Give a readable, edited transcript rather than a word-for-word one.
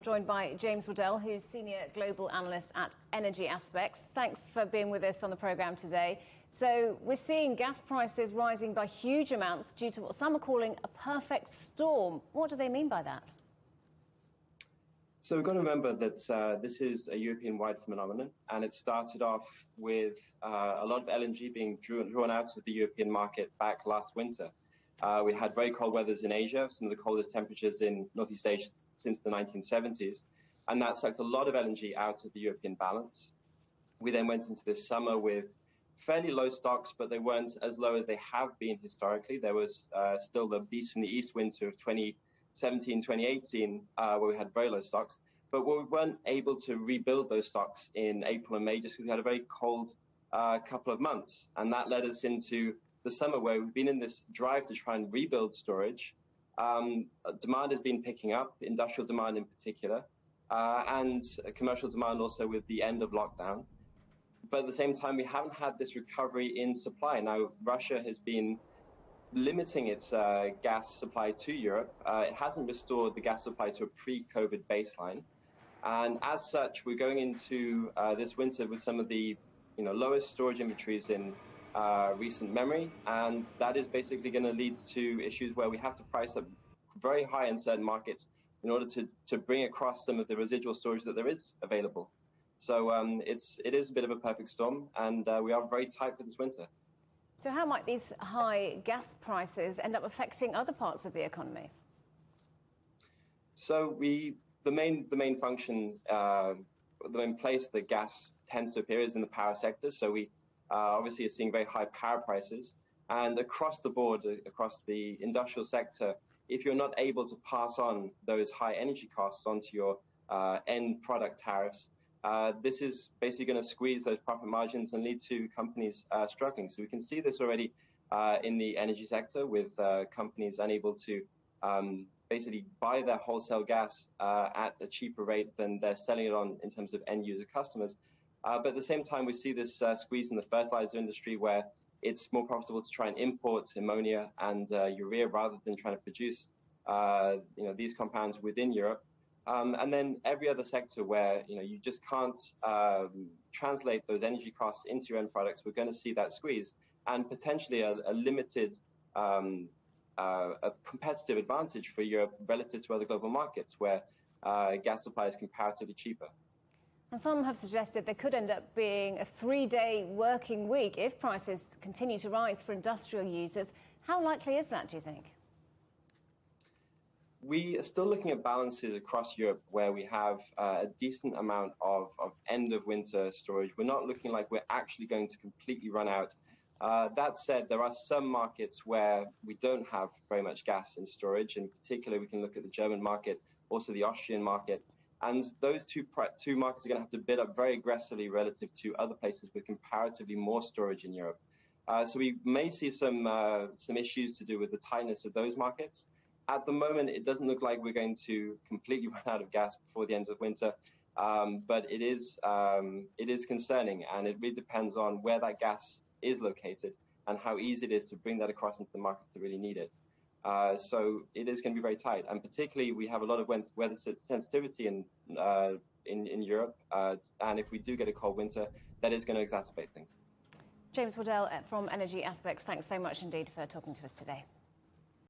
Joined by James Waddell, who's Senior Global Analyst at Energy Aspects. Thanks for being with us on the programme today. So we're seeing gas prices rising by huge amounts due to what some are calling a perfect storm. What do they mean by that? So we've got to remember that this is a European-wide phenomenon, and it started off with a lot of LNG being drawn out of the European market back last winter. We had very cold weathers in Asia, some of the coldest temperatures in Northeast Asia since the 1970s, and that sucked a lot of LNG out of the European balance. We then went into this summer with fairly low stocks, but they weren't as low as they have been historically. There was still the beast from the east winter of 2017, 2018, where we had very low stocks, but we weren't able to rebuild those stocks in April and May just because we had a very cold couple of months, and that led us into the summer where we've been in this drive to try and rebuild storage. Demand has been picking up, industrial demand in particular, and commercial demand also with the end of lockdown. But at the same time, we haven't had this recovery in supply. Now, Russia has been limiting its gas supply to Europe. It hasn't restored the gas supply to a pre-COVID baseline. And as such, we're going into this winter with some of the lowest storage inventories in recent memory, and that is basically going to lead to issues where we have to price up very high in certain markets in order to bring across some of the residual storage that there is available. So it is a bit of a perfect storm, and we are very tight for this winter. So how might these high gas prices end up affecting other parts of the economy? So the main function, the main place that gas tends to appear is in the power sector. So we obviously are seeing very high power prices, and across the board, across the industrial sector, if you're not able to pass on those high energy costs onto your end product tariffs, this is basically going to squeeze those profit margins and lead to companies struggling. So we can see this already in the energy sector with companies unable to basically buy their wholesale gas at a cheaper rate than they're selling it on in terms of end user customers. But at the same time, we see this squeeze in the fertilizer industry where it's more profitable to try and import ammonia and urea rather than trying to produce these compounds within Europe. And then every other sector where you just can't translate those energy costs into your end products, we're going to see that squeeze and potentially a limited a competitive advantage for Europe relative to other global markets where gas supply is comparatively cheaper. And some have suggested there could end up being a 3-day working week if prices continue to rise for industrial users. How likely is that, do you think? We are still looking at balances across Europe where we have a decent amount of end-of-winter storage. We're not looking like we're actually going to completely run out. That said, there are some markets where we don't have very much gas in storage. In particular, we can look at the German market, also the Austrian market. And those two markets are going to have to bid up very aggressively relative to other places with comparatively more storage in Europe. So we may see some issues to do with the tightness of those markets. At the moment, it doesn't look like we're going to completely run out of gas before the end of winter, but it is concerning, and it really depends on where that gas is located and how easy it is to bring that across into the markets that really need it. So it is going to be very tight, and particularly we have a lot of weather sensitivity in Europe, and if we do get a cold winter, that is going to exacerbate things. James Waddell from Energy Aspects, thanks very much indeed for talking to us today.